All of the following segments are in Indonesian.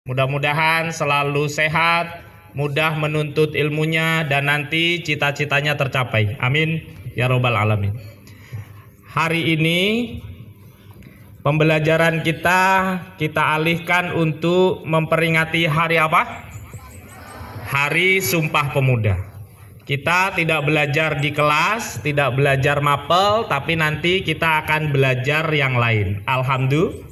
Mudah-mudahan selalu sehat, mudah menuntut ilmunya, dan nanti cita-citanya tercapai. Amin ya robbal alamin. Hari ini pembelajaran kita alihkan untuk memperingati hari apa? Hari Sumpah Pemuda. Kita tidak belajar di kelas, tidak belajar mapel, tapi nanti kita akan belajar yang lain. Alhamdulillah.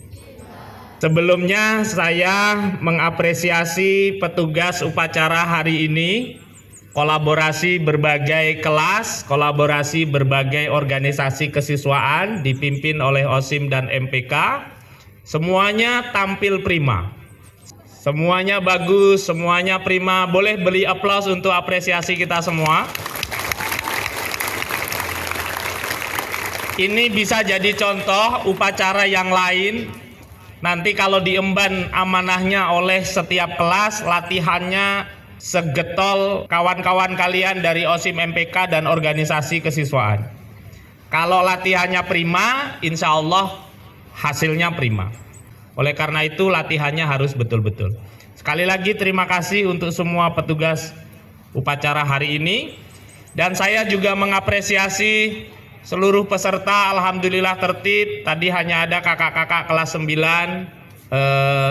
Sebelumnya saya mengapresiasi petugas upacara hari ini, kolaborasi berbagai kelas, kolaborasi berbagai organisasi kesiswaan dipimpin oleh OSIM dan MPK. Semuanya tampil prima. Semuanya bagus, semuanya prima. Boleh beri aplaus untuk apresiasi kita semua. Ini bisa jadi contoh upacara yang lain. Nanti kalau diemban amanahnya oleh setiap kelas, latihannya segetol kawan-kawan kalian dari OSIM MPK dan organisasi kesiswaan. Kalau latihannya prima, insya Allah hasilnya prima. Oleh karena itu latihannya harus betul-betul. Sekali lagi terima kasih untuk semua petugas upacara hari ini. Dan saya juga mengapresiasi seluruh peserta, alhamdulillah tertib. Tadi hanya ada kakak-kakak kelas 9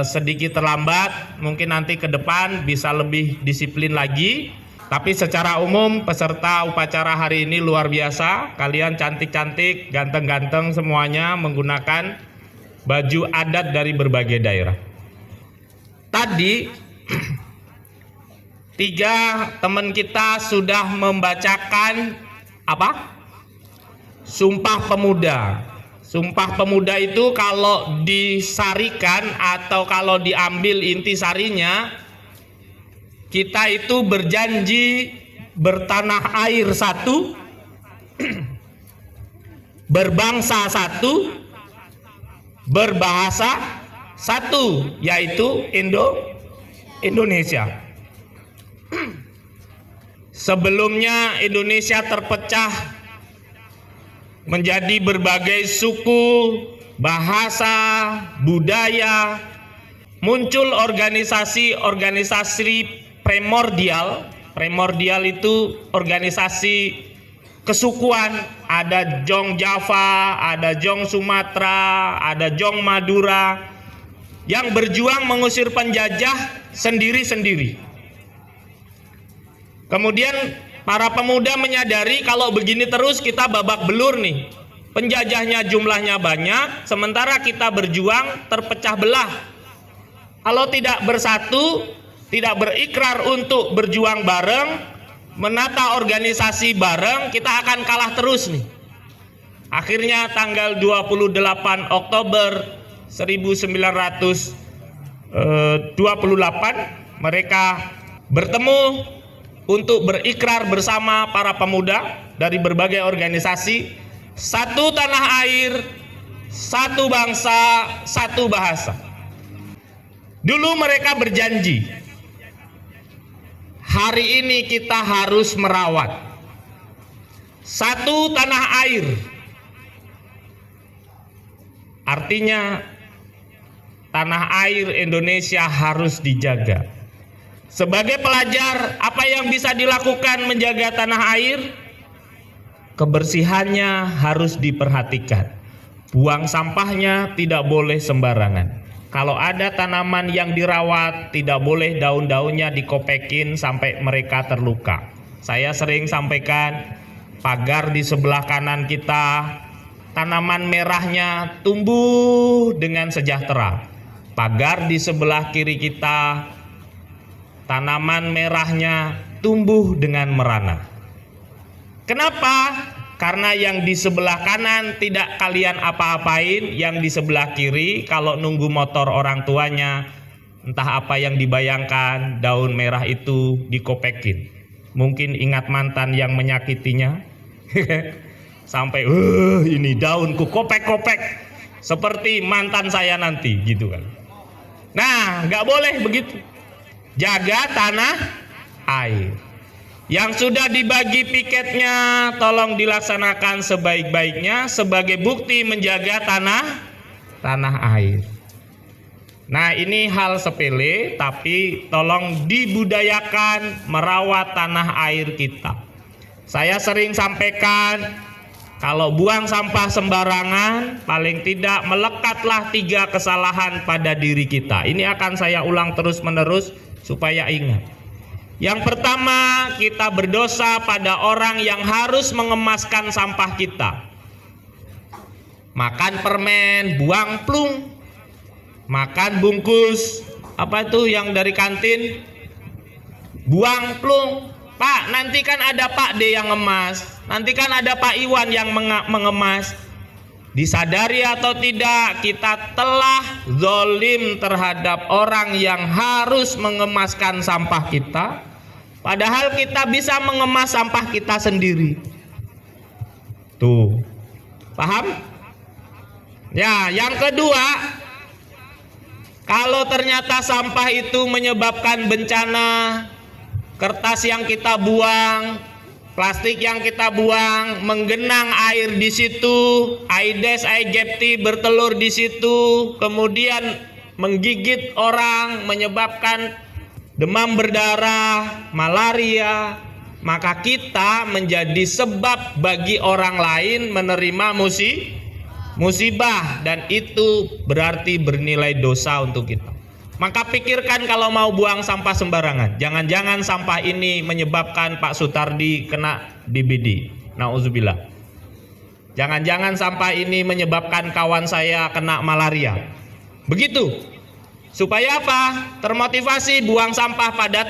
sedikit terlambat. Mungkin nanti ke depan bisa lebih disiplin lagi. Tapi secara umum peserta upacara hari ini luar biasa. Kalian cantik-cantik, ganteng-ganteng semuanya menggunakan baju adat dari berbagai daerah. Tadi 3 teman kita sudah membacakan apa? Sumpah Pemuda. Sumpah Pemuda itu kalau disarikan atau kalau diambil intisarinya, kita itu berjanji bertanah air satu, berbangsa satu, berbahasa satu, yaitu Indonesia. Sebelumnya Indonesia terpecah menjadi berbagai suku, bahasa, budaya. Muncul organisasi-organisasi primordial. Primordial itu organisasi kesukuan. Ada Jong Java, ada Jong Sumatera, ada Jong Madura, yang berjuang mengusir penjajah sendiri-sendiri. Kemudian para pemuda menyadari kalau begini terus kita babak belur nih. Penjajahnya jumlahnya banyak, sementara kita berjuang terpecah belah. Kalau tidak bersatu, tidak berikrar untuk berjuang bareng, menata organisasi bareng, kita akan kalah terus nih. Akhirnya tanggal 28 Oktober 1928 mereka bertemu untuk berikrar bersama para pemuda dari berbagai organisasi, satu tanah air, satu bangsa, satu bahasa. Dulu mereka berjanji, hari ini kita harus merawat satu tanah air. Artinya tanah air Indonesia harus dijaga. Sebagai pelajar, apa yang bisa dilakukan menjaga tanah air? Kebersihannya harus diperhatikan. Buang sampahnya tidak boleh sembarangan. Kalau ada tanaman yang dirawat, tidak boleh daun-daunnya dikopekin sampai mereka terluka. Saya sering sampaikan, pagar di sebelah kanan kita, tanaman merahnya tumbuh dengan sejahtera. Pagar di sebelah kiri kita, tanaman merahnya tumbuh dengan merana. Kenapa? Karena yang di sebelah kanan tidak kalian apa-apain, yang di sebelah kiri kalau nunggu motor orang tuanya, entah apa yang dibayangkan, daun merah itu dikopekin. Mungkin ingat mantan yang menyakitinya. Sampai ini daunku kopek-kopek seperti mantan saya nanti, gitu kan. Nah, nggak boleh begitu. Jaga tanah air. Yang sudah dibagi piketnya tolong dilaksanakan sebaik-baiknya sebagai bukti menjaga tanah air. Nah, ini hal sepele, tapi tolong dibudayakan merawat tanah air kita. Saya sering sampaikan, kalau buang sampah sembarangan, paling tidak melekatlah 3 kesalahan pada diri kita. Ini akan saya ulang terus-menerus supaya ingat. Yang pertama, kita berdosa pada orang yang harus mengemaskan sampah kita. Makan permen, buang plung. Makan bungkus apa itu yang dari kantin, buang plung. Pak, nanti kan ada Pak D yang ngemas, nanti kan ada Pak Iwan yang mengemas. Disadari atau tidak, kita telah zolim terhadap orang yang harus mengemaskan sampah kita, padahal kita bisa mengemas sampah kita sendiri. Tuh, paham? Ya, yang kedua, kalau ternyata sampah itu menyebabkan bencana, kertas yang kita buang, plastik yang kita buang, menggenang air di situ, Aedes aegypti bertelur di situ, kemudian menggigit orang, menyebabkan demam berdarah, malaria, maka kita menjadi sebab bagi orang lain menerima musibah, dan itu berarti bernilai dosa untuk kita. Maka pikirkan kalau mau buang sampah sembarangan. Jangan-jangan sampah ini menyebabkan Pak Sutardi kena DBD. Nauzubillah. Jangan-jangan sampah ini menyebabkan kawan saya kena malaria. Begitu. Supaya apa? Termotivasi buang sampah pada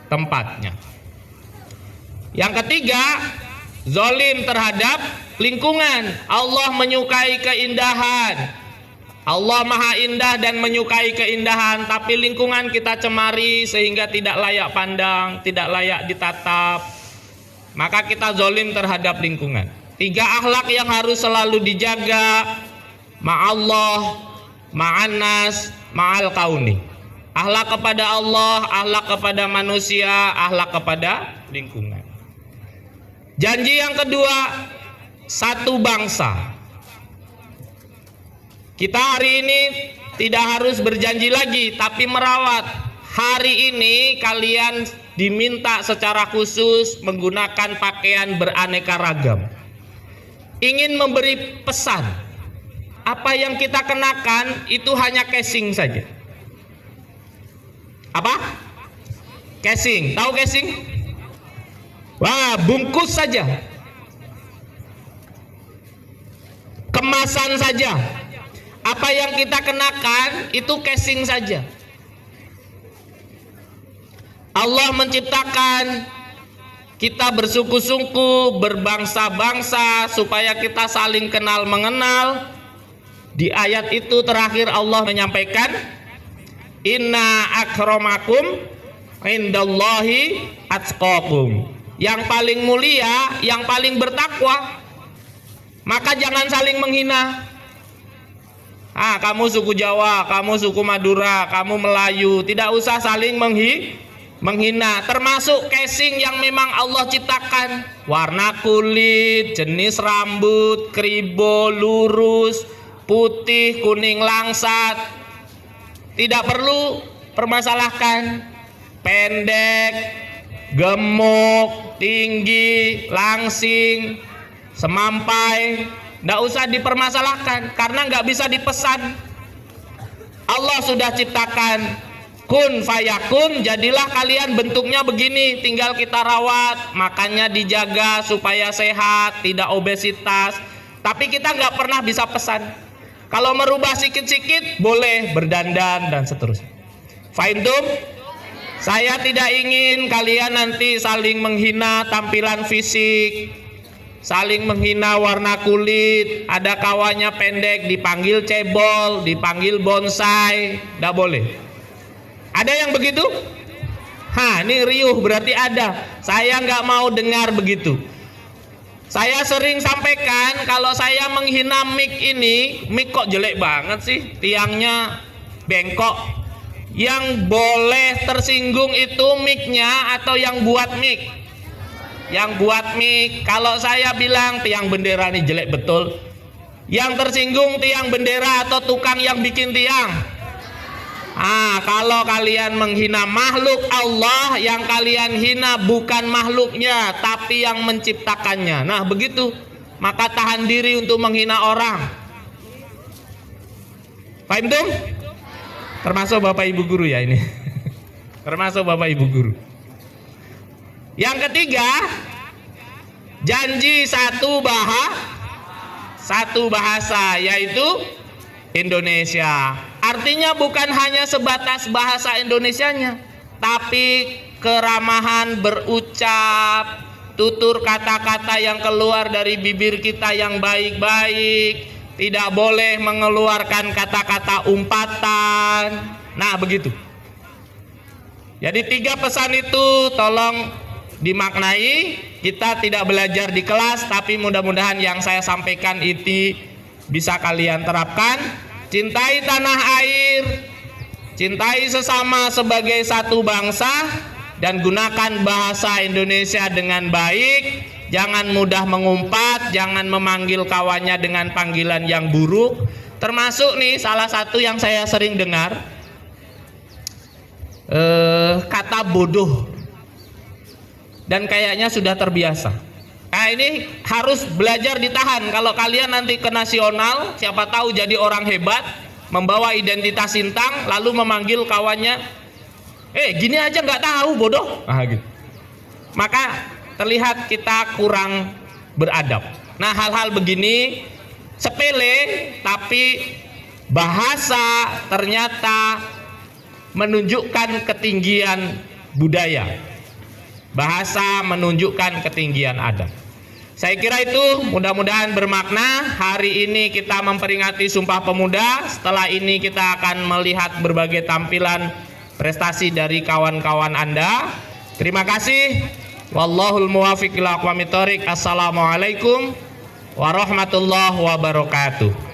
tempatnya. Yang ketiga, zolim terhadap lingkungan. Allah menyukai keindahan. Allah maha indah dan menyukai keindahan, tapi lingkungan kita cemari sehingga tidak layak pandang, tidak layak ditatap. Maka kita zolim terhadap lingkungan. 3 akhlak yang harus selalu dijaga: ma'allah, ma'annas, ma'al kauni. Akhlak kepada Allah, akhlak kepada manusia, akhlak kepada lingkungan. Janji yang kedua, satu bangsa. Kita hari ini tidak harus berjanji lagi, tapi merawat. Hari ini kalian diminta secara khusus menggunakan pakaian beraneka ragam. Ingin memberi pesan, apa yang kita kenakan itu hanya casing saja. Apa? Casing, tahu casing? Wah, bungkus saja, kemasan saja. Apa yang kita kenakan itu casing saja. Allah menciptakan kita bersuku-suku, berbangsa-bangsa supaya kita saling kenal mengenal. Di ayat itu terakhir Allah menyampaikan, inna akramakum indallahi atqakum. Yang paling mulia, yang paling bertakwa. Maka jangan saling menghina. Kamu suku Jawa, kamu suku Madura, kamu Melayu, tidak usah saling menghina. Termasuk casing yang memang Allah ciptakan, warna kulit, jenis rambut, kribo, lurus, putih, kuning langsat, tidak perlu permasalahkan. Pendek, gemuk, tinggi, langsing, semampai, tidak usah dipermasalahkan, karena nggak bisa dipesan. Allah sudah ciptakan, kun fayakun, jadilah kalian bentuknya begini, tinggal kita rawat, makannya dijaga supaya sehat, tidak obesitas. Tapi kita nggak pernah bisa pesan. Kalau merubah sikit-sikit boleh, berdandan dan seterusnya. Fahimtum? Saya tidak ingin kalian nanti saling menghina tampilan fisik, saling menghina warna kulit. Ada kawannya pendek dipanggil cebol, dipanggil bonsai, tidak boleh. Ada yang begitu? Ini riuh berarti ada. Saya nggak mau dengar begitu. Saya sering sampaikan, kalau saya menghina mic ini, mic kok jelek banget sih, tiangnya bengkok. Yang boleh tersinggung itu mic-nya atau yang buat mic? Yang buat mic. Kalau saya bilang tiang bendera ini jelek betul, yang tersinggung tiang bendera atau tukang yang bikin tiang? Kalau kalian menghina makhluk Allah, yang kalian hina bukan makhluknya, tapi yang menciptakannya. Nah begitu, maka tahan diri untuk menghina orang. Paham tuh? Termasuk Bapak Ibu guru ya ini. Termasuk Bapak Ibu guru. Yang ketiga, janji satu bahasa, yaitu Indonesia. Artinya bukan hanya sebatas bahasa Indonesianya, tapi keramahan berucap, tutur kata-kata yang keluar dari bibir kita yang baik-baik, tidak boleh mengeluarkan kata-kata umpatan. Nah begitu. Jadi 3 pesan itu tolong dimaknai. Kita tidak belajar di kelas, tapi mudah-mudahan yang saya sampaikan itu bisa kalian terapkan. Cintai tanah air, cintai sesama sebagai satu bangsa, dan gunakan bahasa Indonesia dengan baik. Jangan mudah mengumpat, jangan memanggil kawannya dengan panggilan yang buruk. Termasuk nih salah satu yang saya sering dengar, kata bodoh. Dan kayaknya sudah terbiasa. Nah ini harus belajar ditahan. Kalau kalian nanti ke nasional, siapa tahu jadi orang hebat, membawa identitas Sintang, lalu memanggil kawannya, gini aja nggak tahu bodoh. Gitu. Maka terlihat kita kurang beradab. Nah hal-hal begini sepele, tapi bahasa ternyata menunjukkan ketinggian budaya. Bahasa menunjukkan ketinggian adab. Saya kira itu mudah-mudahan bermakna. Hari ini kita memperingati Sumpah Pemuda. Setelah ini kita akan melihat berbagai tampilan prestasi dari kawan-kawan Anda. Terima kasih. Wallahul muwaffiq ila aqwamit thoriq. Assalamualaikum warahmatullahi wabarakatuh.